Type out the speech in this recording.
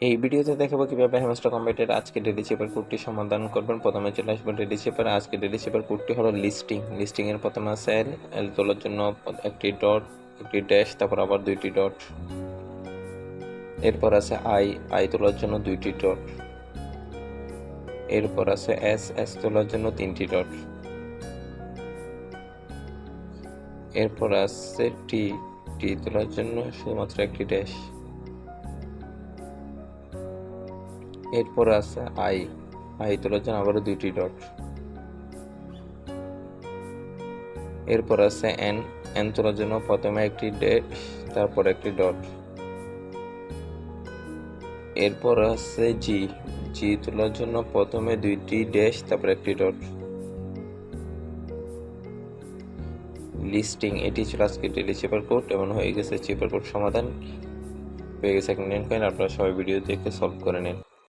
এই ভিডিওতে দেখাবো কিভাবে হ্যামস্টার কম্বাইটের আজকে ডেলি চেপার কোডটি সমাধান করবেন। প্রথমে চলে আসবেন ডেলি চেপার। আজকে ডেলি চেপার কোডটি হলো লিস্টিং এর প্রথমে আছে এল তোলার জন্য একটি ডট, একটি ড্যাশ, তারপর আবার দুইটি ডট। এরপর আছে আই তোলার জন্য দুইটি ডট। এরপর আছে এস তোলার জন্য তিনটি ডট। এরপর আছে টি তোলার জন্য শুধুমাত্র একটি ড্যাশ। এরপর আছে আই তোলার জন্য আবারও দুইটি ডট। এরপর আছে এন তোলার জন্য প্রথমে একটি ড্যাশ, তারপর একটি ডট। এরপর আছে জি তোলার জন্য প্রথমে দুইটি ড্যাশ, তারপর একটি ডট। লিস্টিং, এটি ছিল আজকে ডেলি চেপার কোড। এমন হয়ে গেছে চেপার কোড সমাধান, পেয়ে গেছে একটা নেন কয়েন। আপনারা সবাই ভিডিও দেখে সলভ করে নিন।